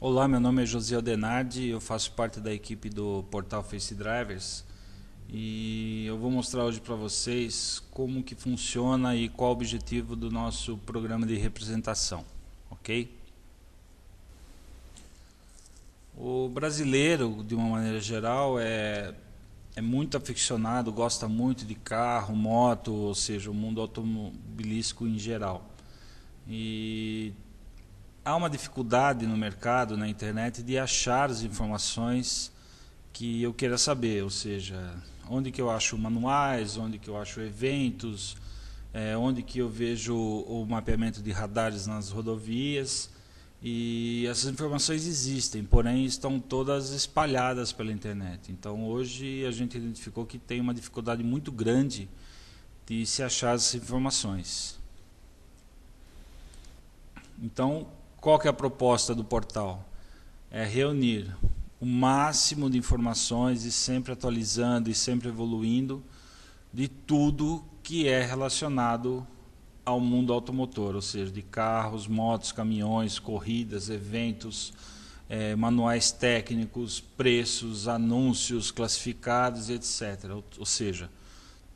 Olá, meu nome é José Aldenardi, eu faço parte da equipe do portal Face Drivers e eu vou mostrar hoje para vocês como que funciona e qual o objetivo do nosso programa de representação, ok? O brasileiro, de uma maneira geral, é muito aficionado, gosta muito de carro, moto, ou seja, o mundo automobilístico em geral. E há uma dificuldade no mercado, na internet, de achar as informações que eu queira saber, ou seja, onde que eu acho manuais, onde que eu acho eventos, onde que eu vejo o mapeamento de radares nas rodovias. E essas informações existem, porém estão todas espalhadas pela internet. Então hoje a gente identificou que tem uma dificuldade muito grande de se achar essas informações. Então, qual que é a proposta do portal? É reunir o máximo de informações e sempre atualizando e sempre evoluindo de tudo que é relacionado ao mundo automotor, ou seja, de carros, motos, caminhões, corridas, eventos, manuais técnicos, preços, anúncios classificados, etc. Ou seja,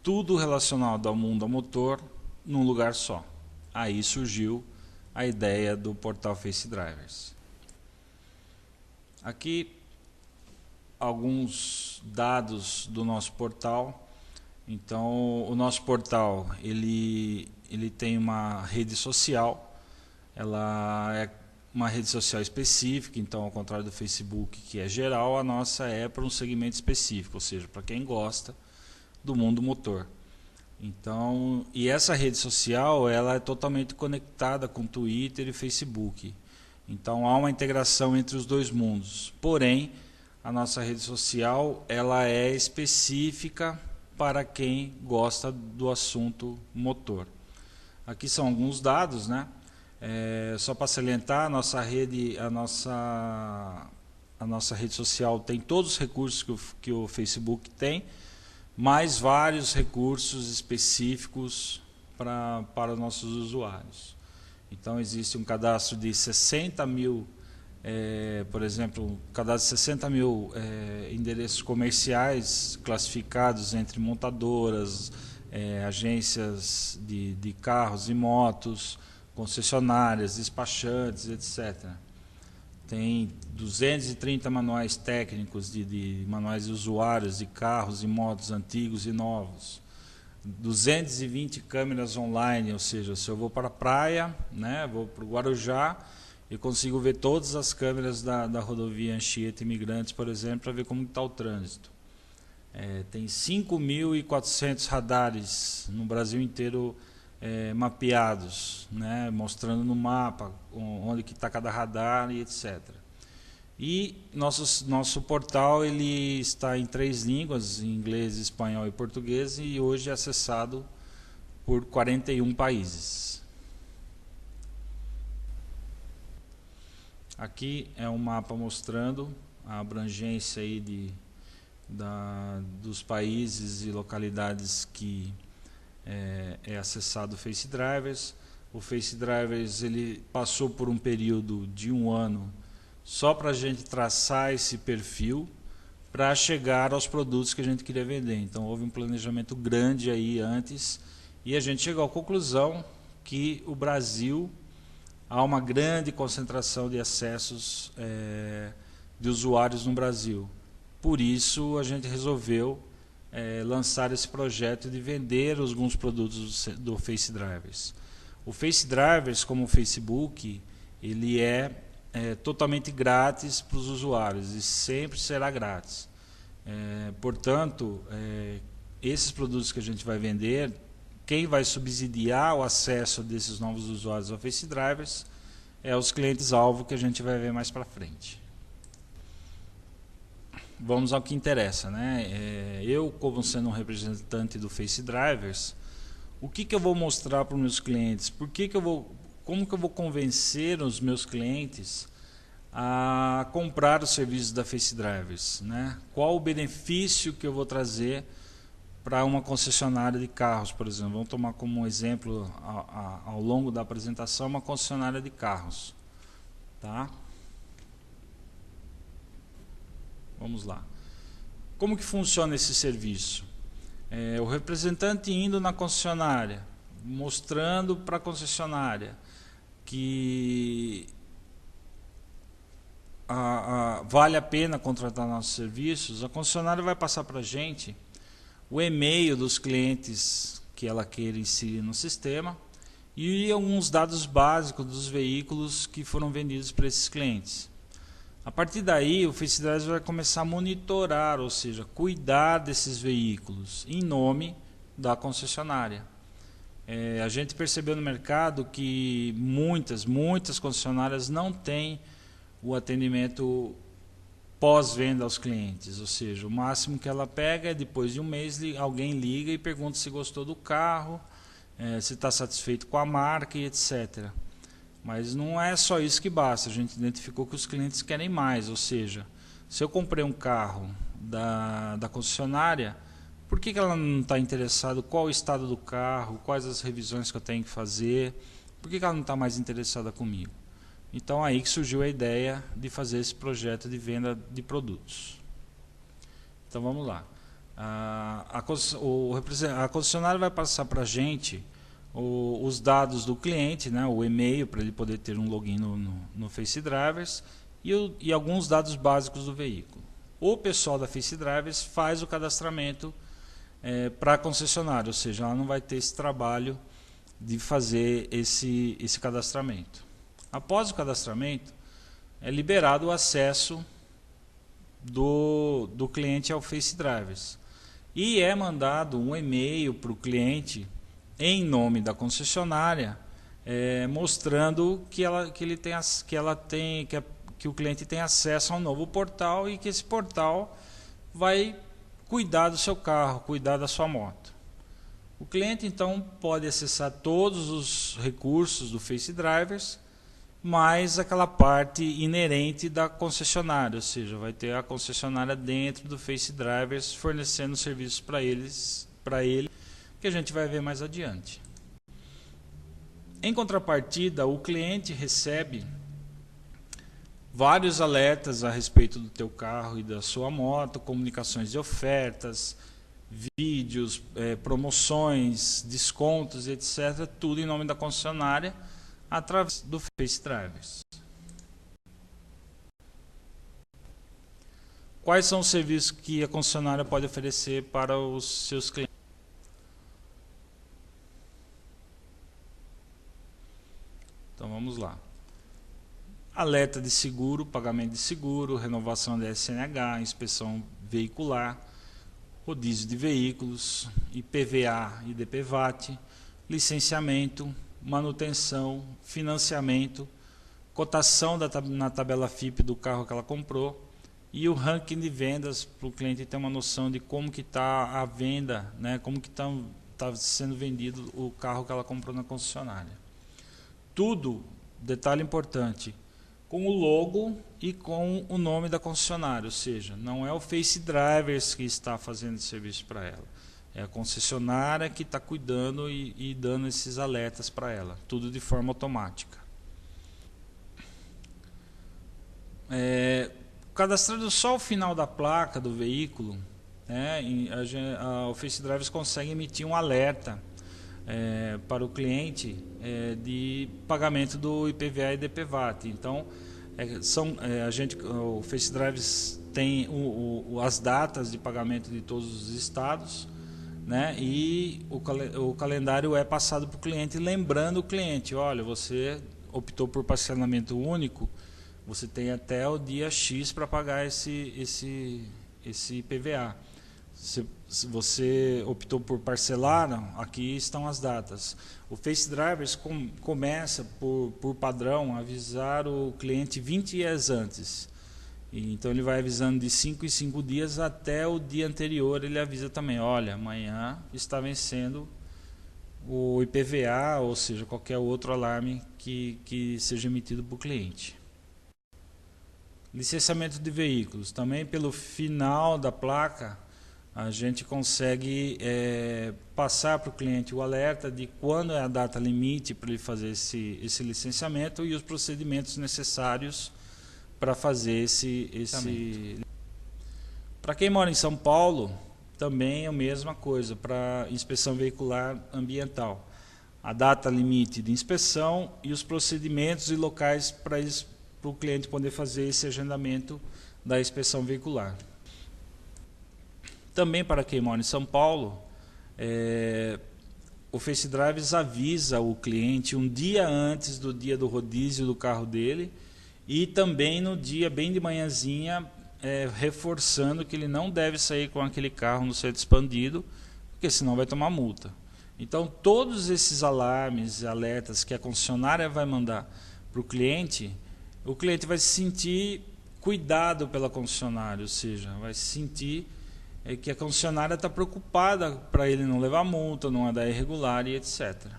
tudo relacionado ao mundo automotor num lugar só. Aí surgiu a ideia do portal Face Drivers. Aqui alguns dados do nosso portal. Então, o nosso portal ele tem uma rede social. Ela é uma rede social específica, então ao contrário do Facebook, que é geral, a nossa é para um segmento específico, ou seja, para quem gosta do mundo motor. Então, e essa rede social ela é totalmente conectada com Twitter e Facebook. Então há uma integração entre os dois mundos. Porém, a nossa rede social ela é específica para quem gosta do assunto motor. Aqui são alguns dados, né? Só para salientar, a nossa rede social tem todos os recursos que o Facebook tem, mais vários recursos específicos para os nossos usuários. Então existe um cadastro de 60 mil, por exemplo, um cadastro de 60 mil endereços comerciais classificados entre montadoras, agências de carros e motos, concessionárias, despachantes, etc. Tem 230 manuais técnicos de manuais de usuários de carros e motos antigos e novos. 220 câmeras online, ou seja, se eu vou para a praia, né, vou para o Guarujá, eu consigo ver todas as câmeras da rodovia Anchieta Imigrantes, por exemplo, para ver como está o trânsito. Tem 5.400 radares no Brasil inteiro mapeados, né, mostrando no mapa onde que está cada radar e etc. E nosso portal ele está em 3 línguas, inglês, espanhol e português, e hoje é acessado por 41 países. Aqui é um mapa mostrando a abrangência aí dos países e localidades que é acessado o Face Drivers. O Face Drivers ele passou por um período de 1 ano só para a gente traçar esse perfil para chegar aos produtos que a gente queria vender. Então houve um planejamento grande aí antes e a gente chegou à conclusão que o Brasil há uma grande concentração de acessos de usuários no Brasil. Por isso a gente resolveu lançar esse projeto de vender alguns produtos do Face Drivers. O Face Drivers, como o Facebook, ele é totalmente grátis para os usuários e sempre será grátis. Portanto, esses produtos que a gente vai vender, quem vai subsidiar o acesso desses novos usuários ao Face Drivers é os clientes-alvo que a gente vai ver mais para frente. Vamos ao que interessa, né? Eu, como sendo um representante do Face Drivers, o que eu vou mostrar para os meus clientes? Como que eu vou convencer os meus clientes a comprar os serviços da Face Drivers, né? Qual o benefício que eu vou trazer para uma concessionária de carros, por exemplo? Vamos tomar como um exemplo ao longo da apresentação uma concessionária de carros, tá? Vamos lá. Como que funciona esse serviço? O representante indo na concessionária, mostrando para a concessionária que vale a pena contratar nossos serviços, a concessionária vai passar para a gente o e-mail dos clientes que ela queira inserir no sistema e alguns dados básicos dos veículos que foram vendidos para esses clientes. A partir daí, o FaceDrive vai começar a monitorar, ou seja, cuidar desses veículos em nome da concessionária. A gente percebeu no mercado que muitas concessionárias não têm o atendimento pós-venda aos clientes, ou seja, o máximo que ela pega é depois de um mês alguém liga e pergunta se gostou do carro, se está satisfeito com a marca e etc. Mas não é só isso que basta, a gente identificou que os clientes querem mais, ou seja, se eu comprei um carro da concessionária, por que ela não está interessada? Qual o estado do carro? Quais as revisões que eu tenho que fazer? Por que ela não está mais interessada comigo? Então aí que surgiu a ideia de fazer esse projeto de venda de produtos. Então vamos lá. A concessionária vai passar para a gente os dados do cliente, né, o e-mail para ele poder ter um login no FaceDrivers e alguns dados básicos do veículo. O pessoal da FaceDrivers faz o cadastramento para a concessionária, ou seja, ela não vai ter esse trabalho de fazer esse cadastramento. Após o cadastramento, é liberado o acesso do cliente ao FaceDrivers e é mandado um e-mail para o cliente em nome da concessionária, mostrando que o cliente tem acesso ao novo portal e que esse portal vai cuidar do seu carro, cuidar da sua moto. O cliente então pode acessar todos os recursos do FaceDrivers, mais aquela parte inerente da concessionária, ou seja, vai ter a concessionária dentro do FaceDrivers fornecendo serviços para ele, que a gente vai ver mais adiante. Em contrapartida, o cliente recebe vários alertas a respeito do teu carro e da sua moto, comunicações de ofertas, vídeos, promoções, descontos, etc. Tudo em nome da concessionária através do FaceDrivers. Quais são os serviços que a concessionária pode oferecer para os seus clientes? Então vamos lá. Alerta de seguro, pagamento de seguro, renovação da SNH, inspeção veicular, rodízio de veículos, IPVA e DPVAT, licenciamento, manutenção, financiamento, cotação na tabela FIPE do carro que ela comprou e o ranking de vendas para o cliente ter uma noção de como que está a venda, né, como que está sendo vendido o carro que ela comprou na concessionária. Tudo, detalhe importante, com o logo e com o nome da concessionária, ou seja, não é o FaceDrivers que está fazendo esse serviço para ela, é a concessionária que está cuidando e dando esses alertas para ela, tudo de forma automática. Cadastrando só o final da placa do veículo, o FaceDrivers consegue emitir um alerta para o cliente de pagamento do IPVA e DPVAT. Então, o FaceDrivers tem as datas de pagamento de todos os estados, né? E o calendário é passado para o cliente, lembrando o cliente, olha, você optou por parcelamento único, você tem até o dia X para pagar esse IPVA. Se você optou por parcelar, aqui estão as datas. O FaceDrivers começa, por padrão, a avisar o cliente 20 dias antes. Então ele vai avisando de 5 em 5 dias até o dia anterior. Ele avisa também, olha, amanhã está vencendo o IPVA, ou seja, qualquer outro alarme que seja emitido para o cliente. Licenciamento de veículos. Também pelo final da placa, a gente consegue passar para o cliente o alerta de quando é a data limite para ele fazer esse licenciamento e os procedimentos necessários para fazer esse Para quem mora em São Paulo, também é a mesma coisa, para inspeção veicular ambiental. A data limite de inspeção e os procedimentos e locais para o cliente poder fazer esse agendamento da inspeção veicular. Também para quem mora em São Paulo, o Face Drives avisa o cliente um dia antes do dia do rodízio do carro dele e também no dia bem de manhãzinha, reforçando que ele não deve sair com aquele carro no centro expandido, porque senão vai tomar multa. Então todos esses alarmes e alertas que a concessionária vai mandar para o cliente vai se sentir cuidado pela concessionária, ou seja, vai se sentir que a concessionária está preocupada para ele não levar multa, não andar irregular e etc.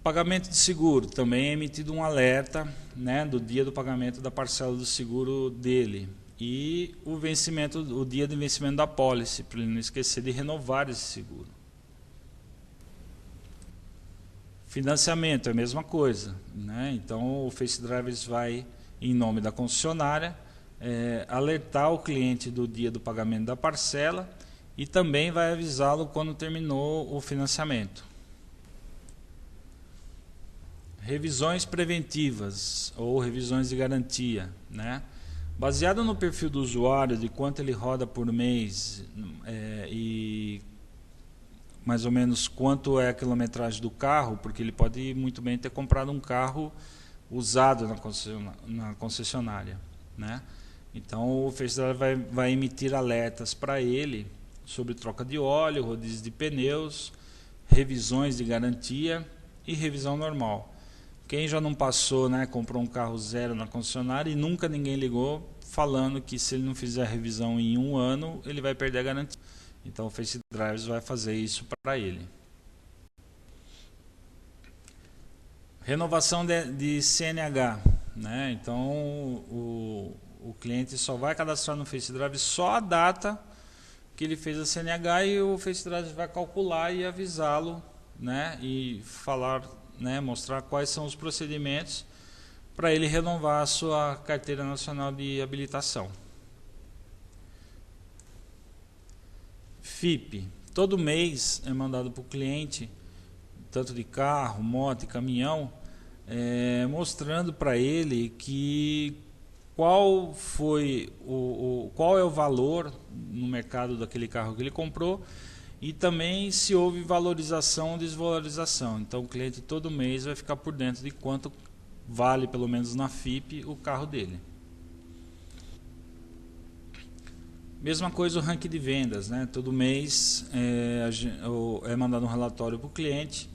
Pagamento de seguro, também é emitido um alerta, né, do dia do pagamento da parcela do seguro dele e o dia de vencimento da pólice, para ele não esquecer de renovar esse seguro. Financiamento é a mesma coisa, né? Então o Face Drives vai, em nome da concessionária, alertar o cliente do dia do pagamento da parcela e também vai avisá-lo quando terminou o financiamento. Revisões preventivas ou revisões de garantia, né? Baseado no perfil do usuário, de quanto ele roda por mês e mais ou menos quanto é a quilometragem do carro, porque ele pode muito bem ter comprado um carro usado na concessionária, né? Então o Face Drive vai emitir alertas para ele sobre troca de óleo, rodízio de pneus, revisões de garantia e revisão normal. Quem já não passou, né, comprou um carro zero na concessionária e nunca ninguém ligou falando que se ele não fizer a revisão em 1 ano, ele vai perder a garantia. Então o Face Drives vai fazer isso para ele. Renovação de CNH, né? Então o cliente só vai cadastrar no Face Drive só a data que ele fez a CNH e o Face Drive vai calcular e avisá-lo, né? E falar, né, mostrar quais são os procedimentos para ele renovar a sua carteira nacional de habilitação. FIP, todo mês é mandado para o cliente, tanto de carro, moto e caminhão, mostrando para ele que qual é o valor no mercado daquele carro que ele comprou e também se houve valorização ou desvalorização. Então o cliente todo mês vai ficar por dentro de quanto vale, pelo menos na FIP, o carro dele. Mesma coisa o ranking de vendas, né? Todo mês é mandado um relatório para o cliente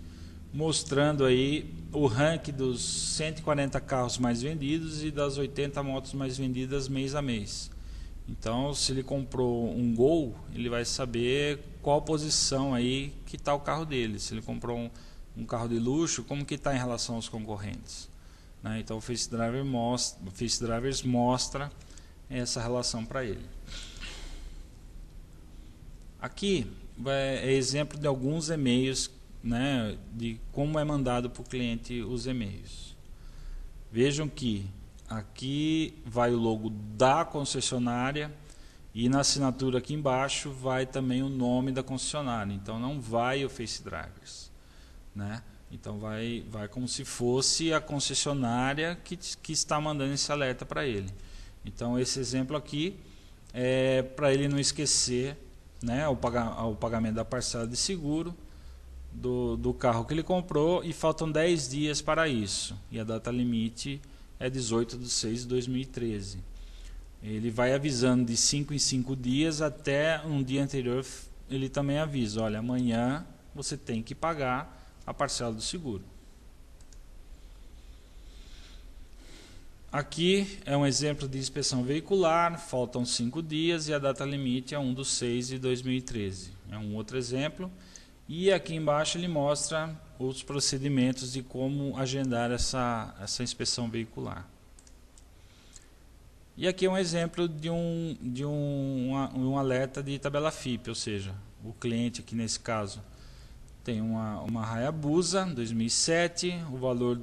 mostrando aí o ranking dos 140 carros mais vendidos e das 80 motos mais vendidas mês a mês. Então, se ele comprou um Gol, ele vai saber qual posição aí que está o carro dele. Se ele comprou um carro de luxo, como que está em relação aos concorrentes, né? Então, o Face Drivers mostra essa relação para ele. Aqui é exemplo de alguns e-mails, né, de como é mandado para o cliente os e-mails. Vejam que aqui vai o logo da concessionária e na assinatura aqui embaixo vai também o nome da concessionária. Então não vai o Face Drivers, né? Então vai como se fosse a concessionária que está mandando esse alerta para ele. Então esse exemplo aqui é para ele não esquecer, né, o pagamento da parcela de seguro do carro que ele comprou e faltam 10 dias para isso. E a data limite é 18/6/2013. Ele vai avisando de 5 em 5 dias até um dia anterior. Ele também avisa: olha, amanhã você tem que pagar a parcela do seguro. Aqui é um exemplo de inspeção veicular, faltam 5 dias e a data limite é 1/6/2013. É um outro exemplo. E aqui embaixo ele mostra os procedimentos de como agendar essa inspeção veicular. E aqui é um exemplo de um alerta de tabela FIP, ou seja, o cliente aqui nesse caso tem uma Hayabusa 2007, o valor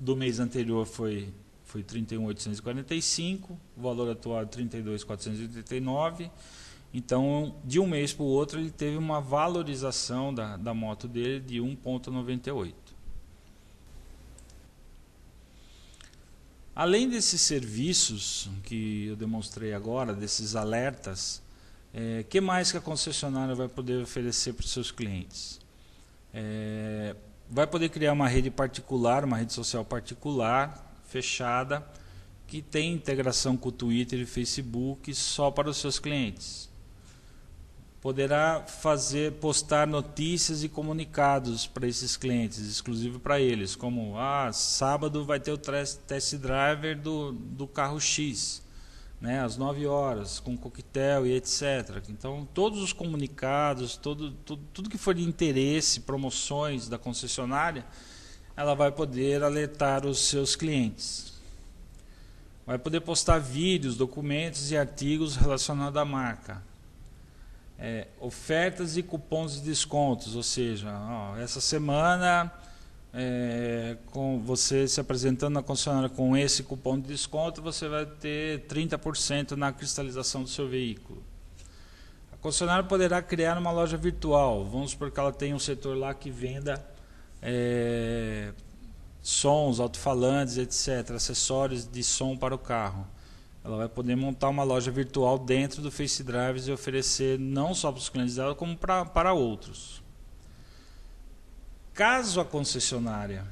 do mês anterior foi foi 31.845, o valor atual é 32.489. Então, de um mês para o outro, ele teve uma valorização da moto dele de 1,98. Além desses serviços que eu demonstrei agora, desses alertas, que mais que a concessionária vai poder oferecer para os seus clientes? Vai poder criar uma rede particular, uma rede social particular, fechada, que tem integração com o Twitter e Facebook só para os seus clientes. Poderá postar notícias e comunicados para esses clientes, exclusivo para eles, como sábado vai ter o test driver do carro X, né, às 9 horas, com coquetel e etc. Então, todos os comunicados, tudo que for de interesse, promoções da concessionária, ela vai poder alertar os seus clientes. Vai poder postar vídeos, documentos e artigos relacionados à marca. Ofertas e cupons de descontos, ou seja, essa semana, com você se apresentando na concessionária com esse cupom de desconto, você vai ter 30% na cristalização do seu veículo. A concessionária poderá criar uma loja virtual, vamos supor que ela tem um setor lá que venda sons, alto-falantes, etc., acessórios de som para o carro. Ela vai poder montar uma loja virtual dentro do Face Drivers e oferecer não só para os clientes dela, como para outros. Caso a concessionária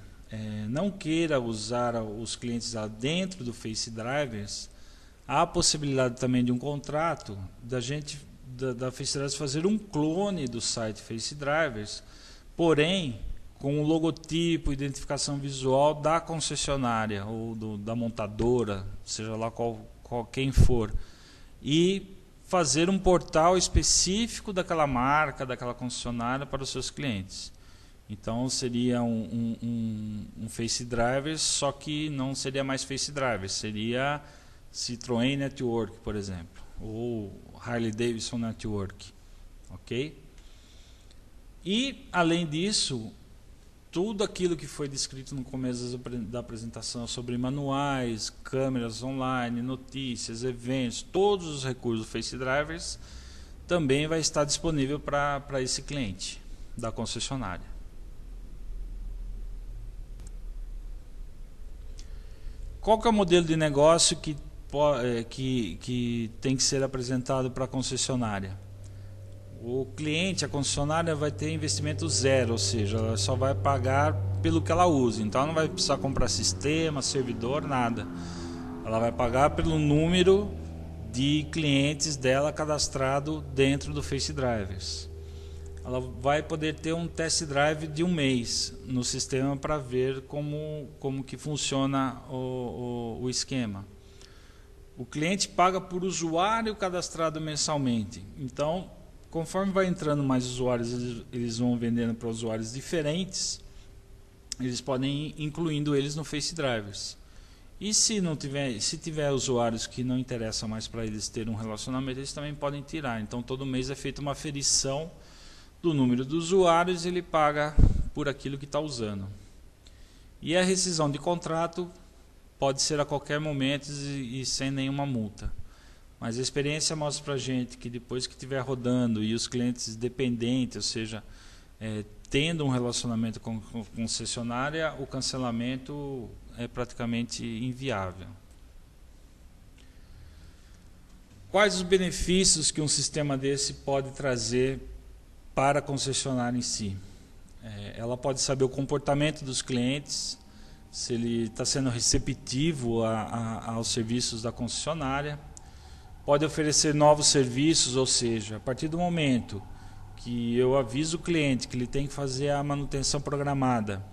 não queira usar os clientes dela dentro do Face Drivers, há a possibilidade também de um contrato da Face Drivers fazer um clone do site Face Drivers, porém com o logotipo, identificação visual da concessionária ou da montadora, seja lá quem for, e fazer um portal específico daquela marca, daquela concessionária para os seus clientes. Então seria um Face Drivers, só que não seria mais Face Drivers, seria Citroën Network, por exemplo, ou Harley Davidson Network, ok? E além disso, tudo aquilo que foi descrito no começo da apresentação sobre manuais, câmeras online, notícias, eventos, todos os recursos do Face Drivers também vai estar disponível para esse cliente da concessionária. Qual que é o modelo de negócio que tem que ser apresentado para a concessionária? O cliente, a concessionária, vai ter investimento zero, ou seja, ela só vai pagar pelo que ela usa. Então, ela não vai precisar comprar sistema, servidor, nada. Ela vai pagar pelo número de clientes dela cadastrado dentro do Face Drivers. Ela vai poder ter um test drive de um mês no sistema para ver como que funciona o esquema. O cliente paga por usuário cadastrado mensalmente. Então, conforme vai entrando mais usuários, eles vão vendendo para usuários diferentes, eles podem ir incluindo eles no Face Drivers. E se tiver usuários que não interessam mais para eles terem um relacionamento, eles também podem tirar. Então todo mês é feita uma aferição do número de usuários e ele paga por aquilo que está usando. E a rescisão de contrato pode ser a qualquer momento e sem nenhuma multa. Mas a experiência mostra para a gente que depois que estiver rodando e os clientes dependentes, ou seja, tendo um relacionamento com a concessionária, o cancelamento é praticamente inviável. Quais os benefícios que um sistema desse pode trazer para a concessionária em si? Ela pode saber o comportamento dos clientes, se ele está sendo receptivo aos serviços da concessionária. Pode oferecer novos serviços, ou seja, a partir do momento que eu aviso o cliente que ele tem que fazer a manutenção programada,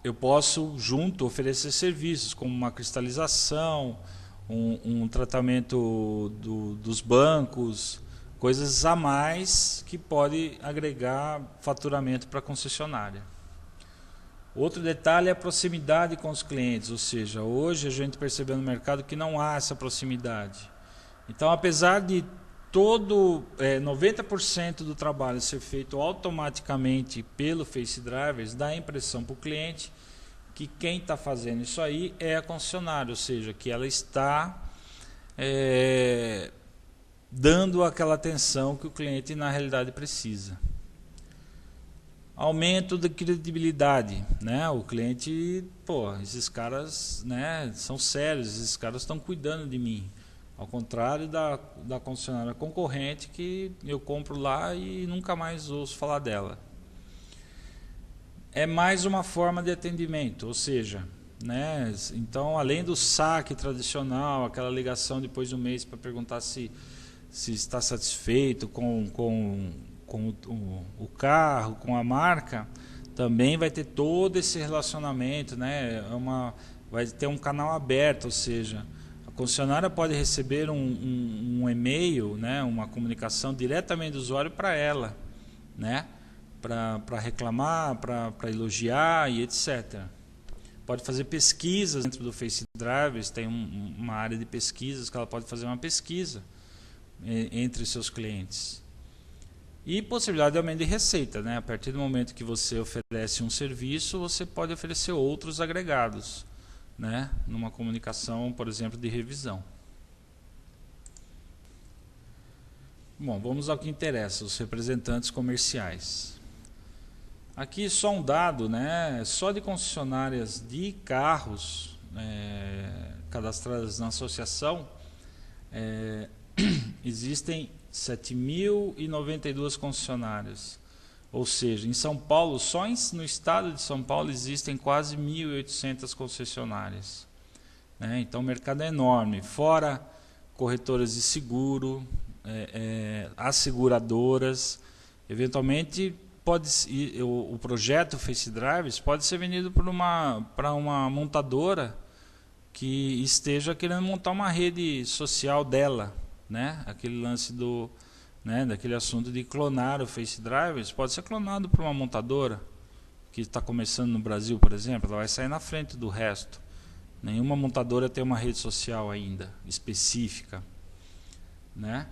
eu posso, junto, oferecer serviços como uma cristalização, um tratamento dos bancos, coisas a mais que pode agregar faturamento para a concessionária. Outro detalhe é a proximidade com os clientes, ou seja, hoje a gente percebeu no mercado que não há essa proximidade. Então, apesar de 90% do trabalho ser feito automaticamente pelo Face Drivers, dá a impressão para o cliente que quem está fazendo isso aí é a concessionária, ou seja, que ela está dando aquela atenção que o cliente na realidade precisa. Aumento da credibilidade, né? O cliente, pô, esses caras, né, são sérios, esses caras estão cuidando de mim. Ao contrário da concessionária concorrente, que eu compro lá e nunca mais ouço falar dela. É mais uma forma de atendimento, ou seja, né, então além do saque tradicional, aquela ligação depois de um mês para perguntar se está satisfeito com o carro, com a marca, também vai ter todo esse relacionamento, né? Vai ter um canal aberto, ou seja, a concessionária pode receber um e-mail, né? Uma comunicação diretamente do usuário para ela, né? Para reclamar, para elogiar e etc. Pode fazer pesquisas dentro do Face Drivers, tem uma área de pesquisas que ela pode fazer uma pesquisa entre seus clientes. E possibilidade de aumento de receita, né? A partir do momento que você oferece um serviço, você pode oferecer outros agregados, né? Numa comunicação, por exemplo, de revisão. Bom, vamos ao que interessa, os representantes comerciais. Aqui só um dado, né? Só de concessionárias de carros cadastradas na associação, existem 7.092 concessionárias, ou seja, em São Paulo, só no estado de São Paulo existem quase 1.800 concessionárias, né? Então o mercado é enorme, fora corretoras de seguro, as seguradoras, eventualmente o projeto Face Drivers pode ser vendido para uma montadora que esteja querendo montar uma rede social dela, né? Aquele lance daquele assunto de clonar o Face Drivers pode ser clonado por uma montadora que está começando no Brasil, por exemplo, ela vai sair na frente do resto. Nenhuma montadora tem uma rede social ainda específica, né?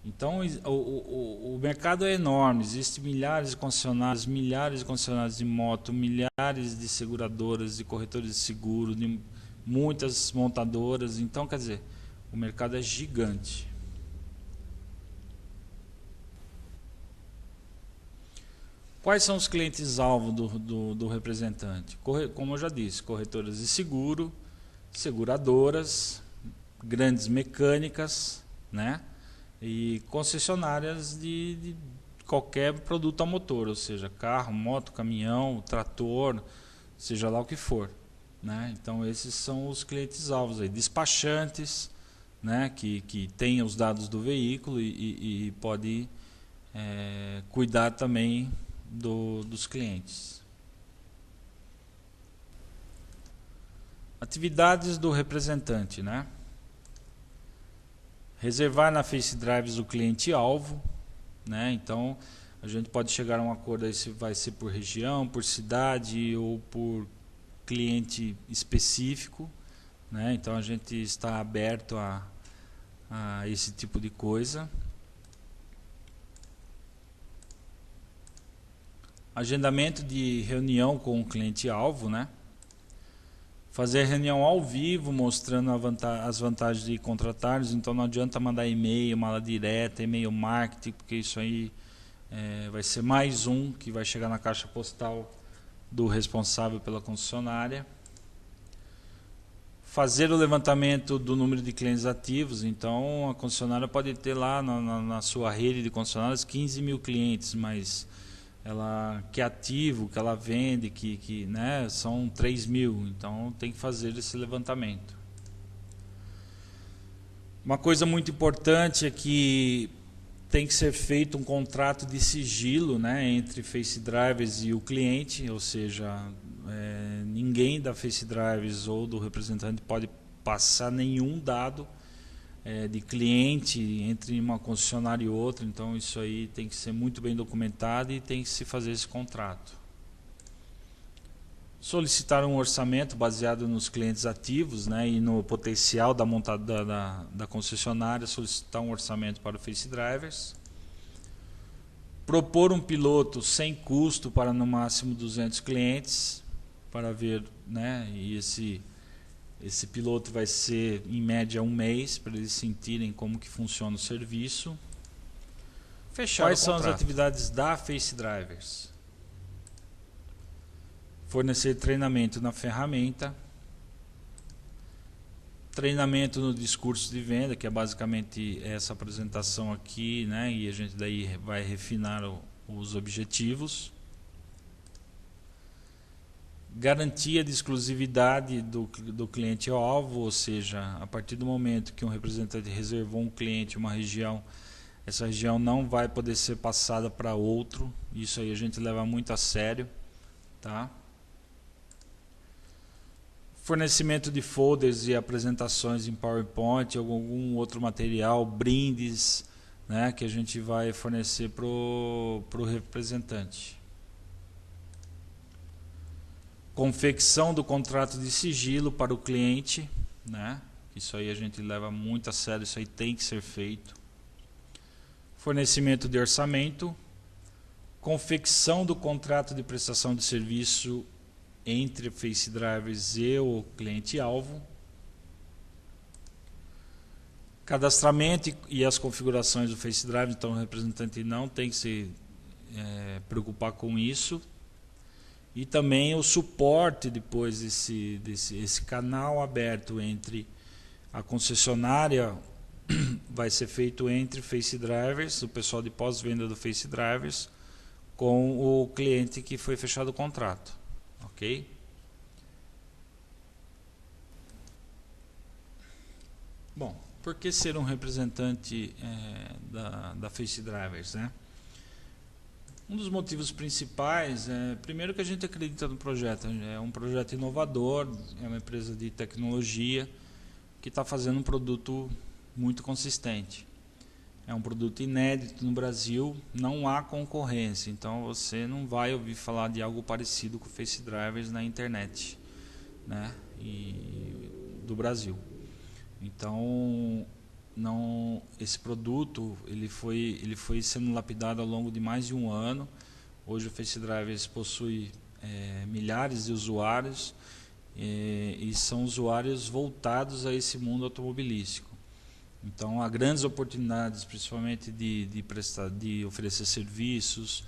Então o mercado é enorme, existem milhares de concessionárias de moto, milhares de seguradoras, de corretores de seguro, de muitas montadoras. Então, quer dizer, o mercado é gigante. Quais são os clientes-alvo do representante? Como eu já disse, corretoras de seguro, seguradoras, grandes mecânicas, né? E concessionárias de qualquer produto a motor, ou seja, carro, moto, caminhão, trator, seja lá o que for, né? Então esses são os clientes-alvos aí, despachantes, né? Que tem os dados do veículo e pode cuidar também dos clientes. Atividades do representante, né? Reservar na Face Drivers o cliente-alvo, né? Então a gente pode chegar a um acordo aí se vai ser por região, por cidade ou por cliente específico, né? Então a gente está aberto a esse tipo de coisa. Agendamento de reunião com o cliente-alvo, né? Fazer reunião ao vivo, mostrando as vantagens de contratar-nos. Então não adianta mandar e-mail, mala direta, e-mail marketing, porque isso aí vai ser mais um que vai chegar na caixa postal do responsável pela concessionária. Fazer o levantamento do número de clientes ativos. Então a concessionária pode ter lá na sua rede de concessionárias 15 mil clientes, mas que é ativo, que ela vende, né, são 3 mil, então tem que fazer esse levantamento. Uma coisa muito importante é que tem que ser feito um contrato de sigilo, né, entre Face Drivers e o cliente, ou seja, ninguém da Face Drivers ou do representante pode passar nenhum dado de cliente entre uma concessionária e outra. Então isso aí tem que ser muito bem documentado e tem que se fazer esse contrato. Solicitar um orçamento baseado nos clientes ativos, né, e no potencial da concessionária, solicitar um orçamento para o Face Drivers. Propor um piloto sem custo para no máximo 200 clientes. para ver, né? E esse piloto vai ser em média 1 mês para eles sentirem como que funciona o serviço. Quais são as atividades da Face Drivers? Fornecer treinamento na ferramenta, treinamento no discurso de venda, que é basicamente essa apresentação aqui, né? E a gente daí vai refinar os objetivos. Garantia de exclusividade do cliente-alvo, ou seja, a partir do momento que um representante reservou um cliente, uma região, essa região não vai poder ser passada para outro. Isso aí a gente leva muito a sério, tá? Fornecimento de folders e apresentações em PowerPoint ou algum outro material, brindes, né, que a gente vai fornecer para o representante. Confecção do contrato de sigilo para o cliente, né? Isso aí a gente leva muito a sério, isso aí tem que ser feito. Fornecimento de orçamento, confecção do contrato de prestação de serviço entre Face Drivers e o cliente-alvo, cadastramento e as configurações do Face Driver, então o representante não tem que se preocupar com isso. E também o suporte depois desse canal aberto entre a concessionária vai ser feito entre Face Drivers, o pessoal de pós-venda do Face Drivers, com o cliente que foi fechado o contrato. Ok? Bom, por que ser um representante da Face Drivers, né? Um dos motivos principais é, primeiro, que a gente acredita no projeto. É um projeto inovador, é uma empresa de tecnologia que está fazendo um produto muito consistente. É um produto inédito no Brasil, não há concorrência, então você não vai ouvir falar de algo parecido com o Face Drivers na internet, né? Do Brasil. Então, esse produto ele foi sendo lapidado ao longo de mais de um ano. Hoje o Face Drivers possui milhares de usuários e são usuários voltados a esse mundo automobilístico. Então há grandes oportunidades, principalmente de oferecer serviços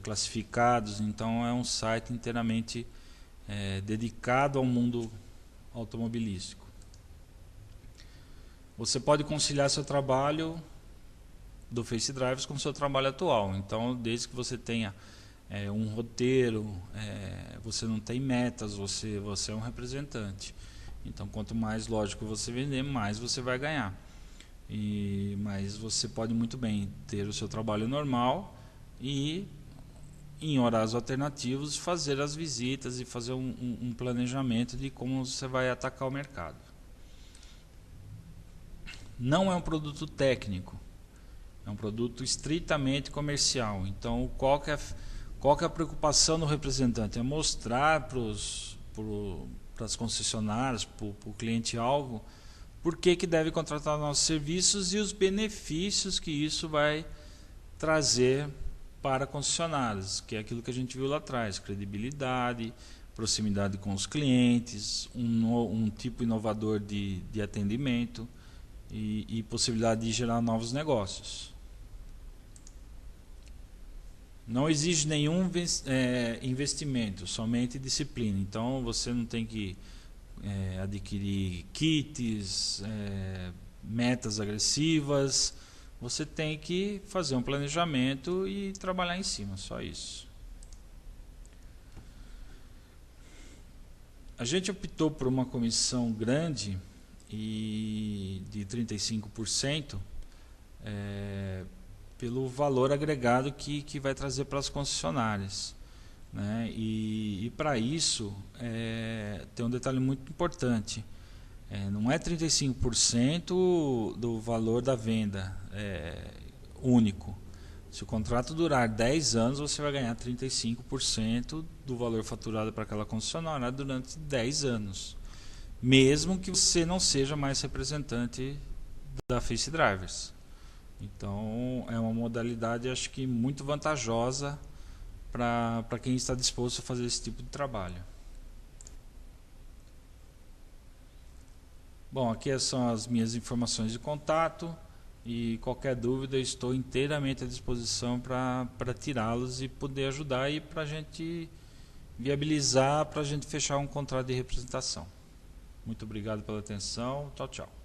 classificados. Então é um site inteiramente dedicado ao mundo automobilístico. Você pode conciliar seu trabalho do Face Drivers com o seu trabalho atual. Então, desde que você tenha um roteiro, você não tem metas, você é um representante. Então, quanto mais, lógico, você vender, mais você vai ganhar. Mas você pode muito bem ter o seu trabalho normal e, em horários alternativos, fazer as visitas e fazer um planejamento de como você vai atacar o mercado. Não é um produto técnico, é um produto estritamente comercial. Então, qual que é a preocupação do representante? É mostrar para as concessionárias, para o cliente-alvo, por que deve contratar nossos serviços e os benefícios que isso vai trazer para concessionárias, que é aquilo que a gente viu lá atrás: credibilidade, proximidade com os clientes, um tipo inovador de atendimento e possibilidade de gerar novos negócios. Não exige nenhum investimento, somente disciplina. Então você não tem que adquirir kits, metas agressivas. Você tem que fazer um planejamento e trabalhar em cima, só isso. A gente optou por uma comissão grande e de 35%, pelo valor agregado que vai trazer para as concessionárias, né? E para isso tem um detalhe muito importante: não é 35% do valor da venda único. Se o contrato durar 10 anos, você vai ganhar 35% do valor faturado para aquela concessionária durante 10 anos, mesmo que você não seja mais representante da Face Drivers. Então é uma modalidade, acho que muito vantajosa para quem está disposto a fazer esse tipo de trabalho. Bom, aqui são as minhas informações de contato e qualquer dúvida eu estou inteiramente à disposição para tirá-los e poder ajudar e para a gente viabilizar, para a gente fechar um contrato de representação. Muito obrigado pela atenção. Tchau, tchau.